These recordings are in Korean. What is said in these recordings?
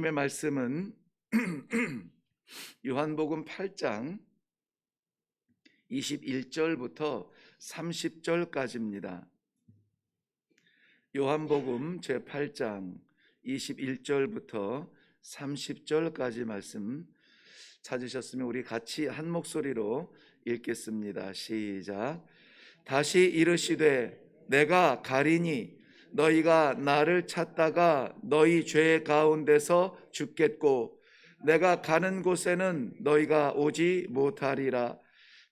하나님의 말씀은 요한복음 8장 21절부터 30절까지입니다. 요한복음 제8장 21절부터 30절까지 말씀 찾으셨으면 우리 같이 한 목소리로 읽겠습니다. 시작. 다시 이르시되 내가 가리니 너희가 나를 찾다가 너희 죄 가운데서 죽겠고 내가 가는 곳에는 너희가 오지 못하리라.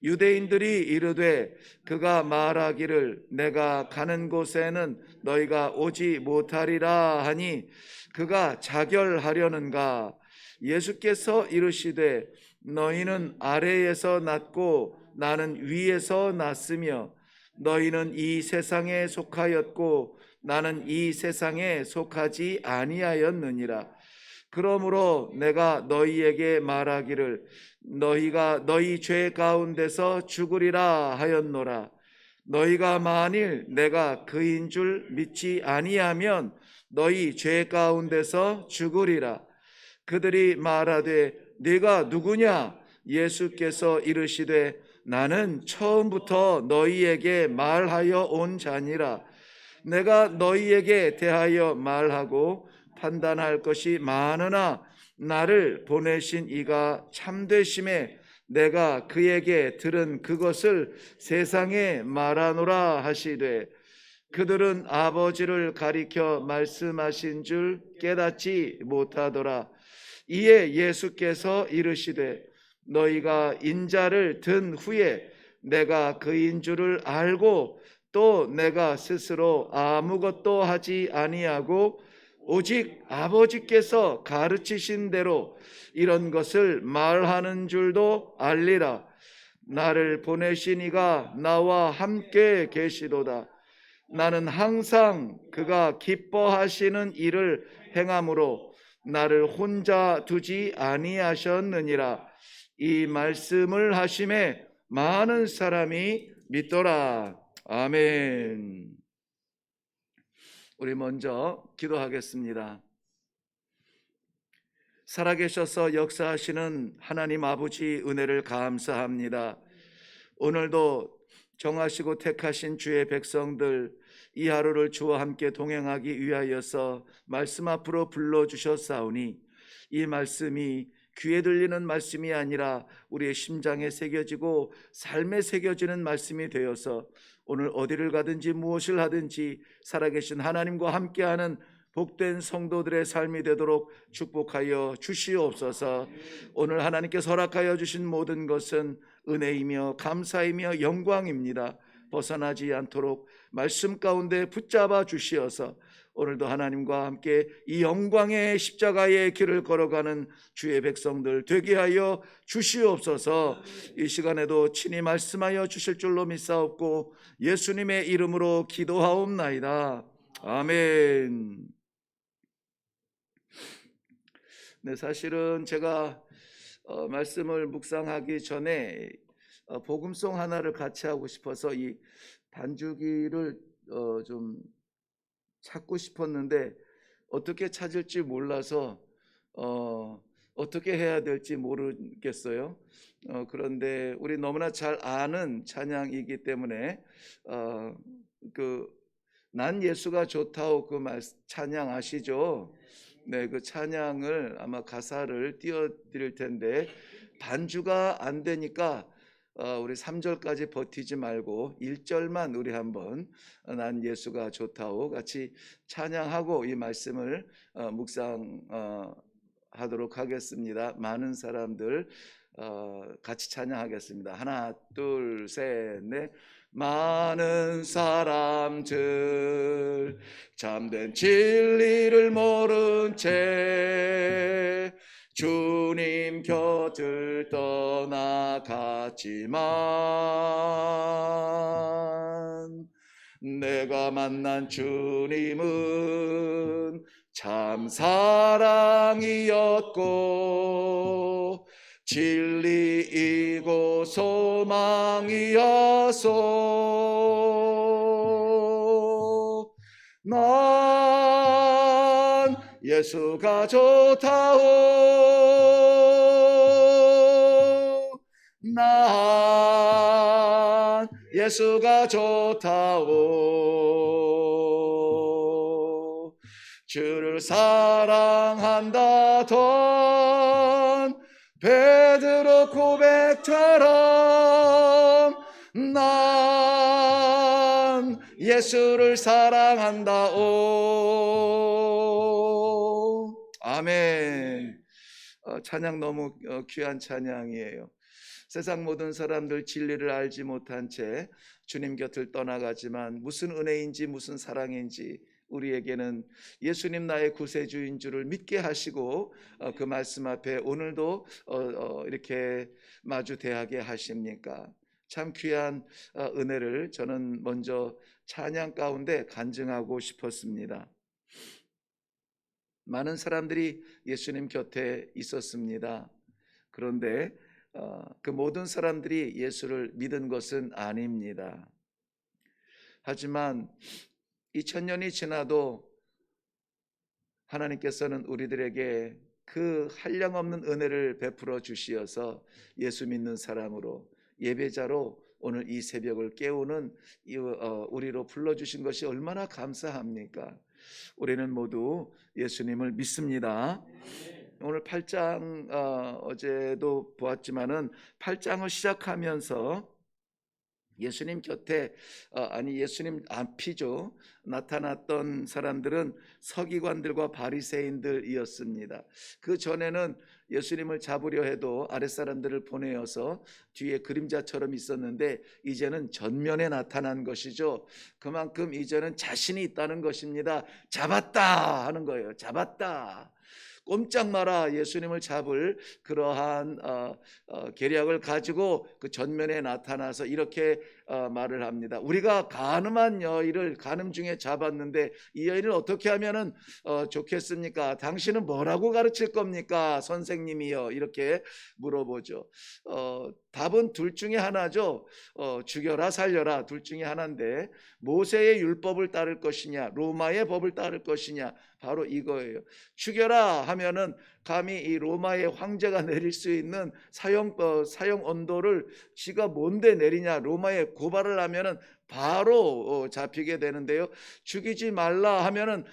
유대인들이 이르되 그가 말하기를 내가 가는 곳에는 너희가 오지 못하리라 하니 그가 자결하려는가? 예수께서 이르시되 너희는 아래에서 났고 나는 위에서 났으며 너희는 이 세상에 속하였고 나는 이 세상에 속하지 아니하였느니라. 그러므로 내가 너희에게 말하기를 너희가 너희 죄 가운데서 죽으리라 하였노라. 너희가 만일 내가 그인 줄 믿지 아니하면 너희 죄 가운데서 죽으리라. 그들이 말하되 네가 누구냐? 예수께서 이르시되 나는 처음부터 너희에게 말하여 온 자니라. 내가 너희에게 대하여 말하고 판단할 것이 많으나 나를 보내신 이가 참되심에 내가 그에게 들은 그것을 세상에 말하노라 하시되 그들은 아버지를 가리켜 말씀하신 줄 깨닫지 못하더라. 이에 예수께서 이르시되 너희가 인자를 든 후에 내가 그인 줄을 알고 또 내가 스스로 아무것도 하지 아니하고 오직 아버지께서 가르치신 대로 이런 것을 말하는 줄도 알리라. 나를 보내신 이가 나와 함께 계시도다. 나는 항상 그가 기뻐하시는 일을 행함으로 나를 혼자 두지 아니하셨느니라. 이 말씀을 하심에 많은 사람이 믿더라. 아멘. 우리 먼저 기도하겠습니다. 살아계셔서 역사하시는 하나님 아버지 은혜를 감사합니다. 오늘도 정하시고 택하신 주의 백성들 이 하루를 주와 함께 동행하기 위하여서 말씀 앞으로 불러주셨사오니 이 말씀이 귀에 들리는 말씀이 아니라 우리의 심장에 새겨지고 삶에 새겨지는 말씀이 되어서 오늘 어디를 가든지 무엇을 하든지 살아계신 하나님과 함께하는 복된 성도들의 삶이 되도록 축복하여 주시옵소서. 오늘 하나님께서 허락하여 주신 모든 것은 은혜이며 감사이며 영광입니다. 벗어나지 않도록 말씀 가운데 붙잡아 주시어서 오늘도 하나님과 함께 이 영광의 십자가의 길을 걸어가는 주의 백성들 되게 하여 주시옵소서. 이 시간에도 친히 말씀하여 주실 줄로 믿사옵고 예수님의 이름으로 기도하옵나이다. 아멘. 네, 사실은 제가 말씀을 묵상하기 전에 복음송 하나를 같이 하고 싶어서 이 반주기를 좀 찾고 싶었는데 어떻게 찾을지 몰라서 어떻게 해야 될지 모르겠어요. 그런데 우리 너무나 잘 아는 찬양이기 때문에 난 예수가 좋다오 그 찬양 아시죠? 네, 그 찬양을 아마 가사를 띄워드릴 텐데 반주가 안 되니까 우리 3절까지 버티지 말고 1절만 우리 한번 난 예수가 좋다오 같이 찬양하고 이 말씀을 묵상하도록 하겠습니다. 많은 사람들 같이 찬양하겠습니다. 하나, 둘, 셋, 넷. 많은 사람들 참된 진리를 모른 채 주님 곁을 떠나갔지만 내가 만난 주님은 참 사랑이었고 진리이고 소망이어서 난 예수가 좋다오. 난 예수가 좋다오. 주를 사랑한다던 베드로 고백처럼 난 예수를 사랑한다오. 아멘. 찬양 너무 귀한 찬양이에요. 세상 모든 사람들 진리를 알지 못한 채 주님 곁을 떠나가지만 무슨 은혜인지 무슨 사랑인지 우리에게는 예수님 나의 구세주인 줄을 믿게 하시고 그 말씀 앞에 오늘도 이렇게 마주 대하게 하십니까? 참 귀한 은혜를 저는 먼저 찬양 가운데 간증하고 싶었습니다. 많은 사람들이 예수님 곁에 있었습니다. 그런데 그 모든 사람들이 예수를 믿은 것은 아닙니다. 하지만 2000년이 지나도 하나님께서는 우리들에게 그 한량없는 은혜를 베풀어 주시어서 예수 믿는 사람으로, 예배자로 오늘 이 새벽을 깨우는 우리로 불러주신 것이 얼마나 감사합니까? 우리는 모두 예수님을 믿습니다. 오늘 8장 어제도 보았지만은 8장을 시작하면서 예수님 곁에 예수님 앞이죠. 나타났던 사람들은 서기관들과 바리새인들이었습니다. 그 전에는 예수님을 잡으려 해도 아랫사람들을 보내어서 뒤에 그림자처럼 있었는데 이제는 전면에 나타난 것이죠. 그만큼 이제는 자신이 있다는 것입니다. 잡았다 하는 거예요. 잡았다. 꼼짝 마라. 예수님을 잡을 그러한 계략을 가지고 그 전면에 나타나서 이렇게 말을 합니다. 우리가 간음한 여인을 간음 중에 잡았는데 이 여인을 어떻게 하면 좋겠습니까? 당신은 뭐라고 가르칠 겁니까? 선생님이요. 이렇게 물어보죠. 답은 둘 중에 하나죠. 죽여라 살려라 둘 중에 하나인데 모세의 율법을 따를 것이냐 로마의 법을 따를 것이냐 바로 이거예요. 죽여라 하면은 감히 이 로마의 황제가 내릴 수 있는 사형 언도를 지가 뭔데 내리냐 로마에 고발을 하면은 바로 잡히게 되는데요. 죽이지 말라 하면은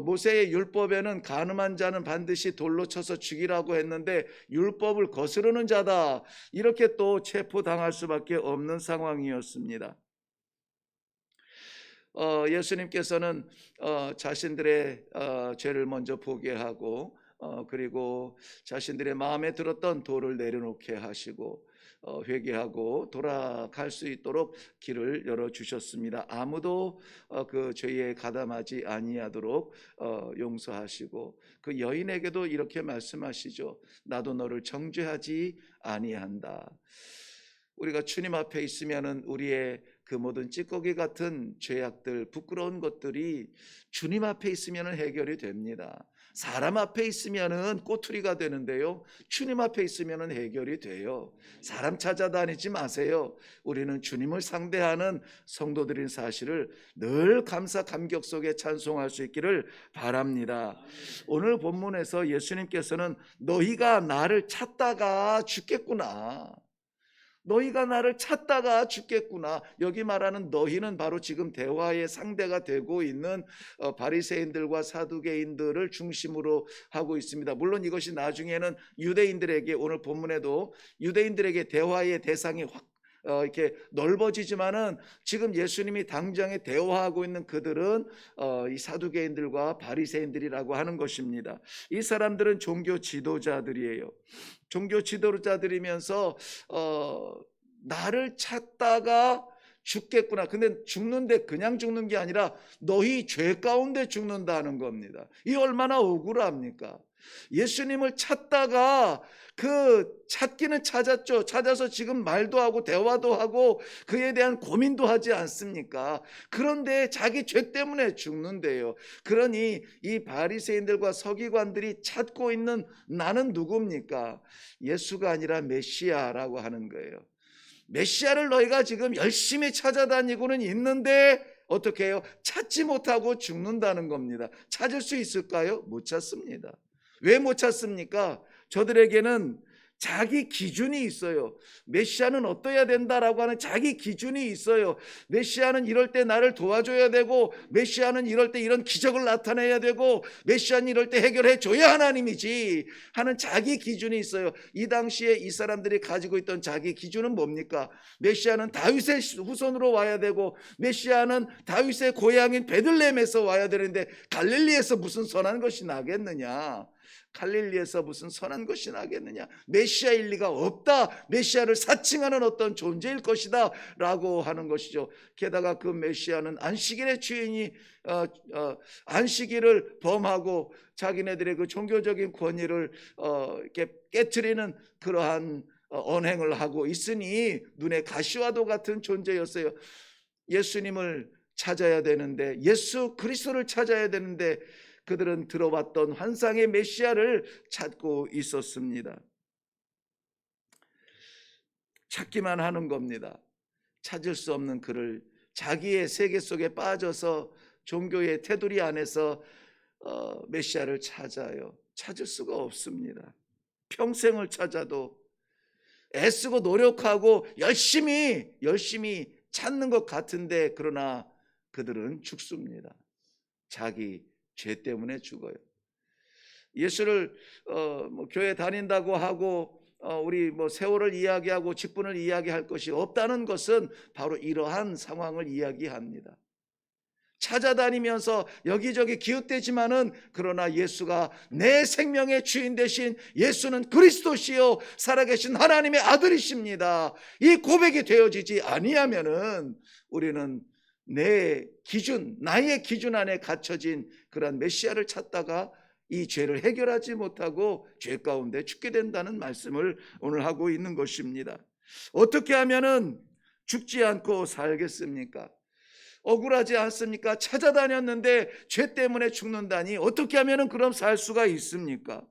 모세의 율법에는 간음한 자는 반드시 돌로 쳐서 죽이라고 했는데 율법을 거스르는 자다 이렇게 또 체포당할 수밖에 없는 상황이었습니다. 예수님께서는 자신들의 죄를 먼저 보게 하고 그리고 자신들의 마음에 들었던 돌을 내려놓게 하시고 회개하고 돌아갈 수 있도록 길을 열어주셨습니다. 아무도 그 죄에 가담하지 아니하도록 용서하시고 그 여인에게도 이렇게 말씀하시죠. 나도 너를 정죄하지 아니한다. 우리가 주님 앞에 있으면은 우리의 그 모든 찌꺼기 같은 죄악들, 부끄러운 것들이 주님 앞에 있으면은 해결이 됩니다. 사람 앞에 있으면은 꼬투리가 되는데요. 주님 앞에 있으면은 해결이 돼요. 사람 찾아다니지 마세요. 우리는 주님을 상대하는 성도들인 사실을 늘 감사 감격 속에 찬송할 수 있기를 바랍니다. 오늘 본문에서 예수님께서는 너희가 나를 찾다가 죽겠구나. 너희가 나를 찾다가 죽겠구나. 여기 말하는 너희는 바로 지금 대화의 상대가 되고 있는 바리새인들과 사두개인들을 중심으로 하고 있습니다. 물론 이것이 나중에는 유대인들에게 오늘 본문에도 유대인들에게 대화의 대상이 확 이렇게 넓어지지만은 지금 예수님이 당장에 대화하고 있는 그들은 이 사두개인들과 바리새인들이라고 하는 것입니다. 이 사람들은 종교 지도자들이에요. 종교 지도자들이면서 나를 찾다가 죽겠구나. 근데 죽는데 그냥 죽는 게 아니라 너희 죄 가운데 죽는다는 겁니다. 이 얼마나 억울합니까? 예수님을 찾다가 그 찾기는 찾았죠. 찾아서 지금 말도 하고 대화도 하고 그에 대한 고민도 하지 않습니까? 그런데 자기 죄 때문에 죽는데요. 그러니 이 바리새인들과 서기관들이 찾고 있는 나는 누굽니까? 예수가 아니라 메시아라고 하는 거예요. 메시아를 너희가 지금 열심히 찾아다니고는 있는데 어떻게 해요? 찾지 못하고 죽는다는 겁니다. 찾을 수 있을까요? 못 찾습니다. 왜 못 찾습니까? 저들에게는 자기 기준이 있어요. 메시아는 어떠해야 된다라고 하는 자기 기준이 있어요. 메시아는 이럴 때 나를 도와줘야 되고, 메시아는 이럴 때 이런 기적을 나타내야 되고, 메시아는 이럴 때 해결해 줘야 하나님이지 하는 자기 기준이 있어요. 이 당시에 이 사람들이 가지고 있던 자기 기준은 뭡니까? 메시아는 다윗의 후손으로 와야 되고, 메시아는 다윗의 고향인 베들레헴에서 와야 되는데 갈릴리에서 무슨 선한 것이 나겠느냐? 갈릴리에서 무슨 선한 것이 나겠느냐? 메시아일 리가 없다. 메시아를 사칭하는 어떤 존재일 것이다 라고 하는 것이죠. 게다가 그 메시아는 안식일의 주인이 안식일을 범하고 자기네들의 그 종교적인 권위를 이렇게 깨트리는 그러한 언행을 하고 있으니 눈에 가시와도 같은 존재였어요. 예수님을 찾아야 되는데, 예수 그리스도를 찾아야 되는데 그들은 들어왔던 환상의 메시아를 찾고 있었습니다. 찾기만 하는 겁니다. 찾을 수 없는 그를 자기의 세계 속에 빠져서 종교의 테두리 안에서 메시아를 찾아요. 찾을 수가 없습니다. 평생을 찾아도 애쓰고 노력하고 열심히 찾는 것 같은데, 그러나 그들은 죽습니다. 자기 죄 때문에 죽어요. 예수를 교회 다닌다고 하고 우리 세월을 이야기하고 직분을 이야기할 것이 없다는 것은 바로 이러한 상황을 이야기합니다. 찾아다니면서 여기저기 기웃대지만은, 그러나 예수가 내 생명의 주인 되신 예수는 그리스도시요 살아계신 하나님의 아들이십니다. 이 고백이 되어지지 아니하면은 우리는 나의 기준 안에 갇혀진 그런 메시아를 찾다가 이 죄를 해결하지 못하고 죄 가운데 죽게 된다는 말씀을 오늘 하고 있는 것입니다. 어떻게 하면은 죽지 않고 살겠습니까? 억울하지 않습니까? 찾아다녔는데 죄 때문에 죽는다니 어떻게 하면은 그럼 살 수가 있습니까?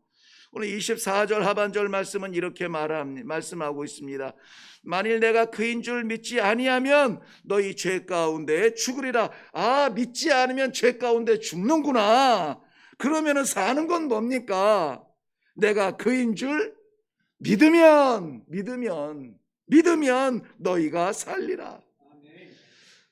오늘 24절 하반절 말씀은 이렇게 말씀하고 있습니다. 만일 내가 그인 줄 믿지 아니하면 너희 죄 가운데 죽으리라. 믿지 않으면 죄 가운데 죽는구나. 그러면은 사는 건 뭡니까? 내가 그인 줄 믿으면 너희가 살리라.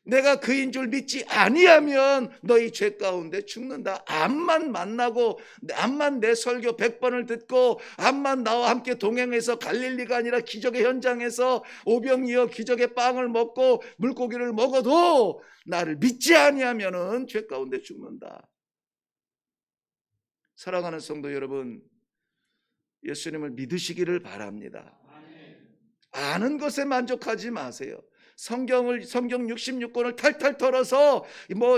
내가 그인 줄 믿지 아니하면 너희 죄 가운데 죽는다. 암만 만나고, 암만 내 설교 100번을 듣고, 암만 나와 함께 동행해서 갈릴리가 아니라 기적의 현장에서 오병이어 기적의 빵을 먹고 물고기를 먹어도 나를 믿지 아니하면 죄 가운데 죽는다. 사랑하는 성도 여러분, 예수님을 믿으시기를 바랍니다. 아는 것에 만족하지 마세요. 성경 66권을 탈탈 털어서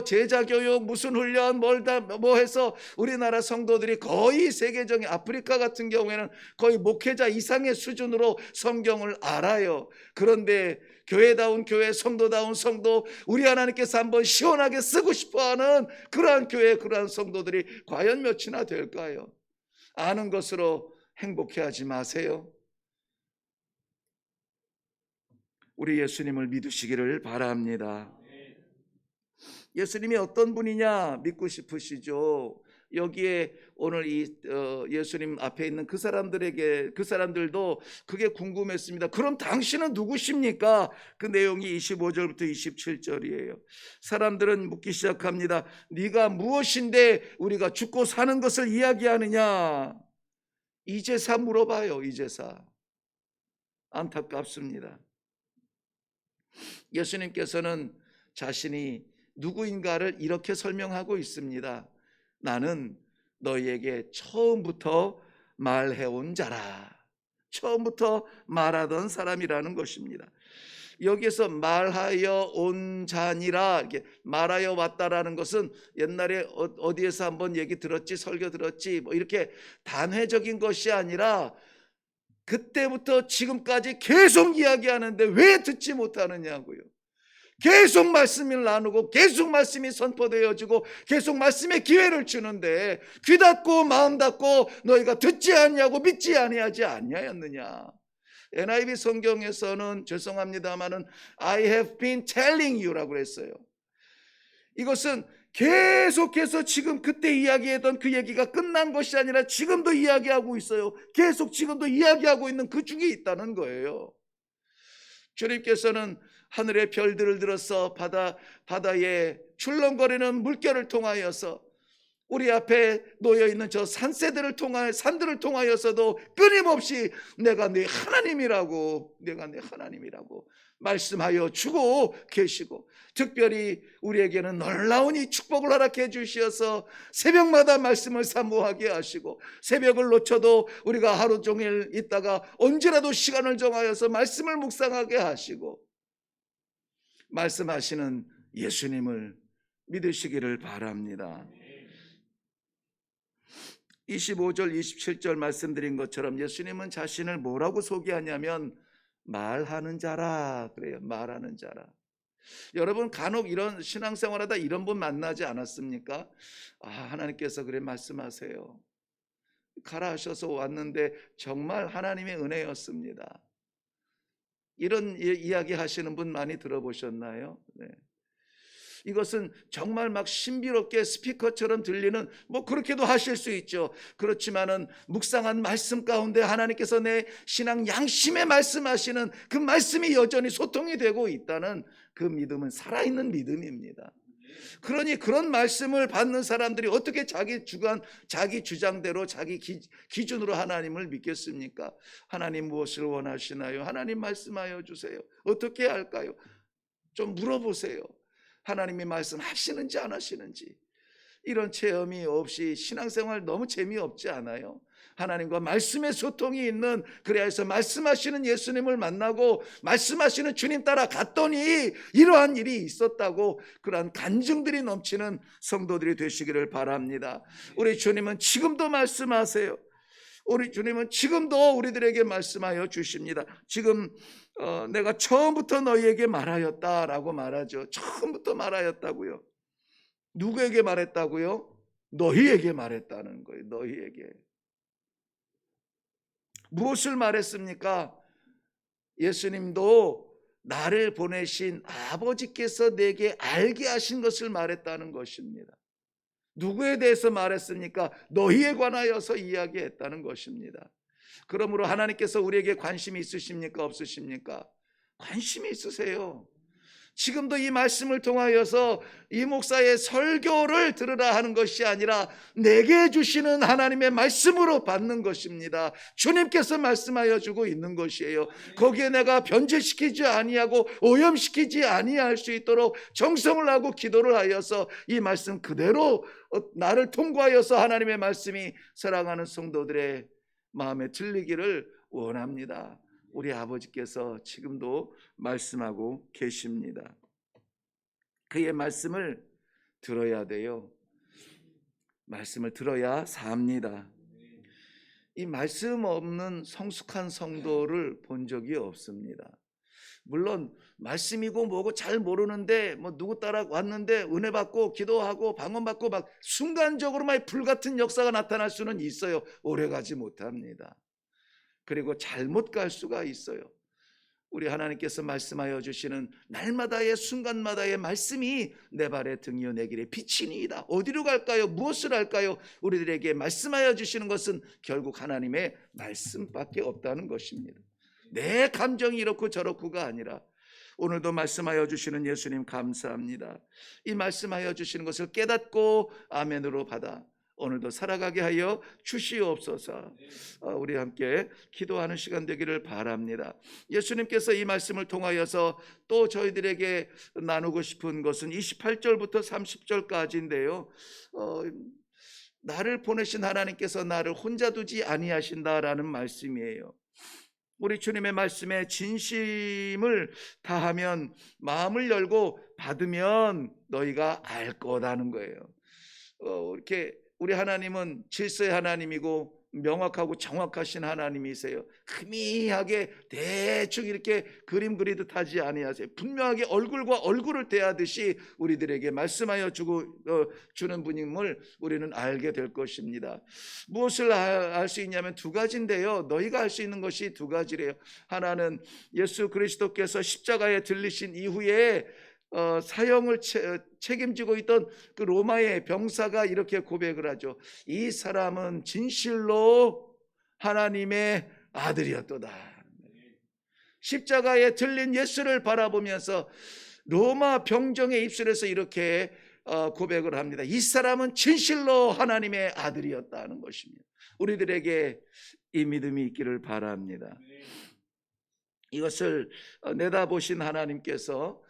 제자교육 무슨 훈련 뭐 해서 우리나라 성도들이 거의 세계적인, 아프리카 같은 경우에는 거의 목회자 이상의 수준으로 성경을 알아요. 그런데 교회다운 교회, 성도다운 성도, 우리 하나님께서 한번 시원하게 쓰고 싶어하는 그러한 교회, 그러한 성도들이 과연 몇이나 될까요? 아는 것으로 행복해하지 마세요. 우리 예수님을 믿으시기를 바랍니다. 예수님이 어떤 분이냐 믿고 싶으시죠? 여기에 오늘 이 예수님 앞에 있는 그 사람들도 그게 궁금했습니다. 그럼 당신은 누구십니까? 그 내용이 25절부터 27절이에요. 사람들은 묻기 시작합니다. 네가 무엇인데 우리가 죽고 사는 것을 이야기하느냐? 이제사 물어봐요. 이제사. 안타깝습니다. 예수님께서는 자신이 누구인가를 이렇게 설명하고 있습니다. 나는 너희에게 처음부터 말해온 자라. 처음부터 말하던 사람이라는 것입니다. 여기에서 말하여 온 자니라, 이렇게 말하여 왔다라는 것은 옛날에 어디에서 한번 얘기 들었지, 설교 들었지, 이렇게 단회적인 것이 아니라 그때부터 지금까지 계속 이야기하는데 왜 듣지 못하느냐고요. 계속 말씀을 나누고 계속 말씀이 선포되어지고 계속 말씀의 기회를 주는데 귀 닫고 마음 닫고 너희가 듣지 않냐고 믿지 아니하지 않냐였느냐. NIV 성경에서는 죄송합니다마는 I have been telling you라고 했어요. 이것은 계속해서 지금 그때 이야기했던 그 얘기가 끝난 것이 아니라 지금도 이야기하고 있어요. 계속 지금도 이야기하고 있는 그 중에 있다는 거예요. 주님께서는 하늘의 별들을 들어서 바다에 출렁거리는 물결을 통하여서 우리 앞에 놓여있는 저 산들을 통하여서도 끊임없이 내가 네 하나님이라고 말씀하여 주고 계시고, 특별히 우리에게는 놀라운 이 축복을 허락해 주시어서 새벽마다 말씀을 사모하게 하시고, 새벽을 놓쳐도 우리가 하루 종일 있다가 언제라도 시간을 정하여서 말씀을 묵상하게 하시고, 말씀하시는 예수님을 믿으시기를 바랍니다. 25절 27절 말씀드린 것처럼 예수님은 자신을 뭐라고 소개하냐면 말하는 자라 그래요. 말하는 자라. 여러분 간혹 이런 신앙생활하다 이런 분 만나지 않았습니까? 하나님께서 그래 말씀하세요. 가라 하셔서 왔는데 정말 하나님의 은혜였습니다. 이런 이야기 하시는 분 많이 들어보셨나요? 네. 이것은 정말 막 신비롭게 스피커처럼 들리는, 그렇게도 하실 수 있죠. 그렇지만은 묵상한 말씀 가운데 하나님께서 내 신앙 양심에 말씀하시는 그 말씀이 여전히 소통이 되고 있다는 그 믿음은 살아있는 믿음입니다. 그러니 그런 말씀을 받는 사람들이 어떻게 자기 주장대로 자기 기준으로 하나님을 믿겠습니까? 하나님 무엇을 원하시나요? 하나님 말씀하여 주세요. 어떻게 할까요? 좀 물어보세요. 하나님이 말씀하시는지 안 하시는지. 이런 체험이 없이 신앙생활 너무 재미없지 않아요? 하나님과 말씀의 소통이 있는, 그래서 말씀하시는 예수님을 만나고 말씀하시는 주님 따라 갔더니 이러한 일이 있었다고 그러한 간증들이 넘치는 성도들이 되시기를 바랍니다. 우리 주님은 지금도 말씀하세요. 우리 주님은 지금도 우리들에게 말씀하여 주십니다. 지금 내가 처음부터 너희에게 말하였다라고 말하죠. 처음부터 말하였다고요. 누구에게 말했다고요? 너희에게 말했다는 거예요. 너희에게. 무엇을 말했습니까? 예수님도 나를 보내신 아버지께서 내게 알게 하신 것을 말했다는 것입니다. 누구에 대해서 말했습니까? 너희에 관하여서 이야기했다는 것입니다. 그러므로 하나님께서 우리에게 관심이 있으십니까? 없으십니까? 관심이 있으세요. 지금도 이 말씀을 통하여서 이 목사의 설교를 들으라 하는 것이 아니라 내게 주시는 하나님의 말씀으로 받는 것입니다. 주님께서 말씀하여 주고 있는 것이에요. 거기에 내가 변질시키지 아니하고 오염시키지 아니할 수 있도록 정성을 하고 기도를 하여서 이 말씀 그대로 나를 통과하여서 하나님의 말씀이 사랑하는 성도들의 마음에 들리기를 원합니다. 우리 아버지께서 지금도 말씀하고 계십니다. 그의 말씀을 들어야 돼요. 말씀을 들어야 삽니다. 이 말씀 없는 성숙한 성도를 본 적이 없습니다. 물론 말씀이고 뭐고 잘 모르는데 누구 따라 왔는데 은혜 받고 기도하고 방언 받고 막 순간적으로 막 불같은 역사가 나타날 수는 있어요. 오래 가지 못합니다. 그리고 잘못 갈 수가 있어요. 우리 하나님께서 말씀하여 주시는 날마다의 순간마다의 말씀이 내 발의 등이요 내 길의 빛이니이다. 어디로 갈까요? 무엇을 할까요? 우리들에게 말씀하여 주시는 것은 결국 하나님의 말씀밖에 없다는 것입니다. 내 감정이 이렇고 저렇고가 아니라 오늘도 말씀하여 주시는 예수님 감사합니다. 이 말씀하여 주시는 것을 깨닫고 아멘으로 받아 오늘도 살아가게 하여 주시옵소서. 우리 함께 기도하는 시간 되기를 바랍니다. 예수님께서 이 말씀을 통하여서 또 저희들에게 나누고 싶은 것은 28절부터 30절까지인데요. 나를 보내신 하나님께서 나를 혼자 두지 아니하신다라는 말씀이에요. 우리 주님의 말씀에 진심을 다하면, 마음을 열고 받으면 너희가 알 거라는 거예요. 이렇게 우리 하나님은 질서의 하나님이고 명확하고 정확하신 하나님이세요. 희미하게 대충 이렇게 그림 그리듯 하지 아니하세요. 분명하게 얼굴과 얼굴을 대하듯이 우리들에게 말씀하여 주는 분임을 우리는 알게 될 것입니다. 무엇을 알 수 있냐면 두 가지인데요. 너희가 알 수 있는 것이 두 가지래요. 하나는 예수 그리스도께서 십자가에 들리신 이후에 사형을 책임지고 있던 그 로마의 병사가 이렇게 고백을 하죠. 이 사람은 진실로 하나님의 아들이었도다. 십자가에 들린 예수를 바라보면서 로마 병정의 입술에서 이렇게 고백을 합니다. 이 사람은 진실로 하나님의 아들이었다는 것입니다. 우리들에게 이 믿음이 있기를 바랍니다. 이것을 내다보신 하나님께서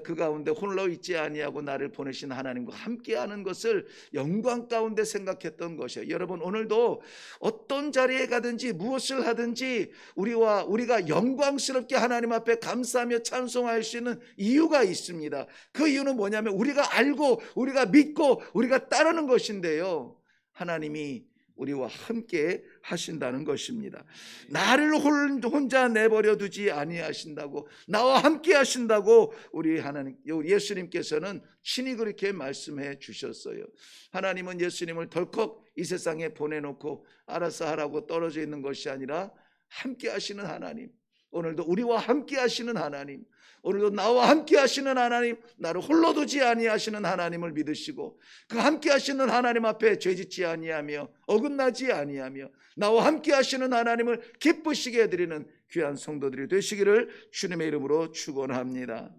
그 가운데 홀로 있지 아니하고 나를 보내신 하나님과 함께하는 것을 영광 가운데 생각했던 것이에요. 여러분, 오늘도 어떤 자리에 가든지 무엇을 하든지 우리가 영광스럽게 하나님 앞에 감사하며 찬송할 수 있는 이유가 있습니다. 그 이유는 뭐냐면 우리가 알고 우리가 믿고 우리가 따르는 것인데요, 하나님이 우리와 함께 하신다는 것입니다. 나를 혼자 내버려 두지 아니하신다고, 나와 함께 하신다고 우리 하나님, 예수님께서는 친히 그렇게 말씀해 주셨어요. 하나님은 예수님을 덜컥 이 세상에 보내놓고 알아서 하라고 떨어져 있는 것이 아니라 함께 하시는 하나님, 오늘도 우리와 함께 하시는 하나님, 오늘도 나와 함께 하시는 하나님, 나를 홀로 두지 아니하시는 하나님을 믿으시고 그 함께 하시는 하나님 앞에 죄짓지 아니하며 어긋나지 아니하며 나와 함께 하시는 하나님을 기쁘시게 해드리는 귀한 성도들이 되시기를 주님의 이름으로 축원합니다.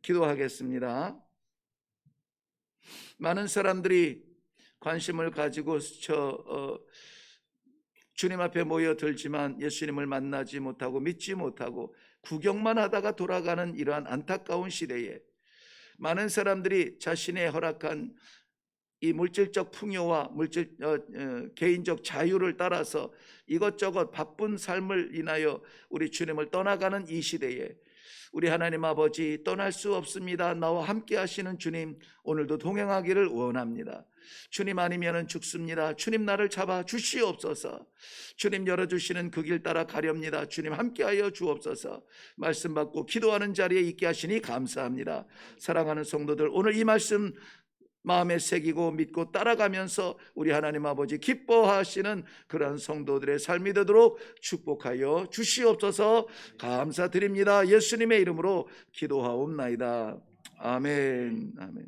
기도하겠습니다. 많은 사람들이 관심을 가지고 주님 앞에 모여들지만 예수님을 만나지 못하고 믿지 못하고 구경만 하다가 돌아가는 이러한 안타까운 시대에 많은 사람들이 자신의 허락한 이 물질적 풍요와 개인적 자유를 따라서 이것저것 바쁜 삶을 인하여 우리 주님을 떠나가는 이 시대에 우리 하나님 아버지, 떠날 수 없습니다. 나와 함께 하시는 주님, 오늘도 동행하기를 원합니다. 주님 아니면은 죽습니다. 주님 나를 잡아 주시옵소서. 주님 열어주시는 그 길 따라 가렵니다. 주님 함께하여 주옵소서. 말씀 받고 기도하는 자리에 있게 하시니 감사합니다. 사랑하는 성도들, 오늘 이 말씀 마음에 새기고 믿고 따라가면서 우리 하나님 아버지 기뻐하시는 그러한 성도들의 삶이 되도록 축복하여 주시옵소서. 감사드립니다. 예수님의 이름으로 기도하옵나이다. 아멘. 아멘.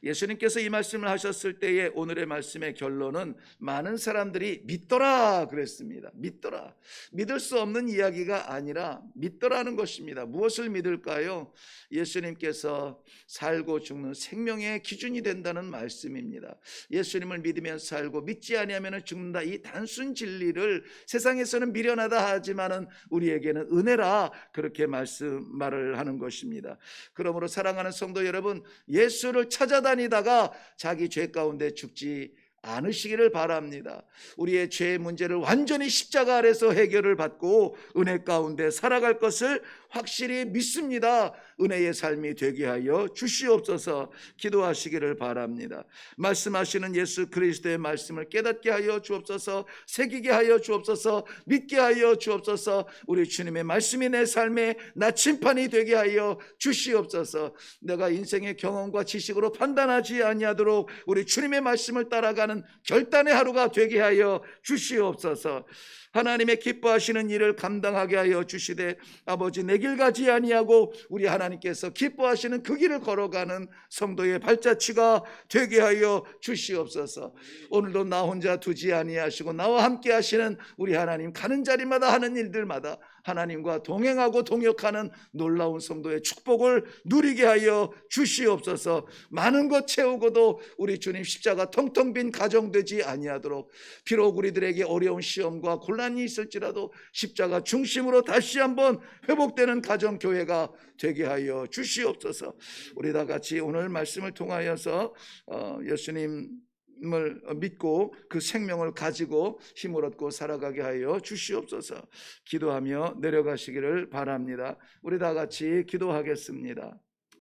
예수님께서 이 말씀을 하셨을 때에 오늘의 말씀의 결론은 많은 사람들이 믿더라 그랬습니다. 믿더라. 믿을 수 없는 이야기가 아니라 믿더라는 것입니다. 무엇을 믿을까요? 예수님께서 살고 죽는 생명의 기준이 된다는 말씀입니다. 예수님을 믿으면 살고 믿지 아니하면 죽는다, 이 단순 진리를 세상에서는 미련하다 하지만은 우리에게는 은혜라, 그렇게 말을 하는 것입니다. 그러므로 사랑하는 성도 여러분, 예수를 찾아다니다가 자기 죄 가운데 죽지 않으시기를 바랍니다. 우리의 죄의 문제를 완전히 십자가 아래서 해결을 받고 은혜 가운데 살아갈 것을 확실히 믿습니다. 은혜의 삶이 되게 하여 주시옵소서. 기도하시기를 바랍니다. 말씀하시는 예수 그리스도의 말씀을 깨닫게 하여 주옵소서. 새기게 하여 주옵소서. 믿게 하여 주옵소서. 우리 주님의 말씀이 내 삶의 나침판이 되게 하여 주시옵소서. 내가 인생의 경험과 지식으로 판단하지 아니하도록 우리 주님의 말씀을 따라가는 결단의 하루가 되게 하여 주시옵소서. 하나님의 기뻐하시는 일을 감당하게 하여 주시되 아버지, 내 길 가지 아니하고 우리 하나님께서 기뻐하시는 그 길을 걸어가는 성도의 발자취가 되게 하여 주시옵소서. 오늘도 나 혼자 두지 아니하시고 나와 함께 하시는 우리 하나님, 가는 자리마다 하는 일들마다 하나님과 동행하고 동역하는 놀라운 성도의 축복을 누리게 하여 주시옵소서. 많은 것 채우고도 우리 주님 십자가 텅텅 빈 가정 되지 아니하도록, 비록 우리들에게 어려운 시험과 곤란이 있을지라도 십자가 중심으로 다시 한번 회복되는 가정 교회가 되게 하여 주시옵소서. 우리 다 같이 오늘 말씀을 통하여서 예수님을 믿고 그 생명을 가지고 힘을 얻고 살아가게 하여 주시옵소서. 기도하며 내려가시기를 바랍니다. 우리 다 같이 기도하겠습니다.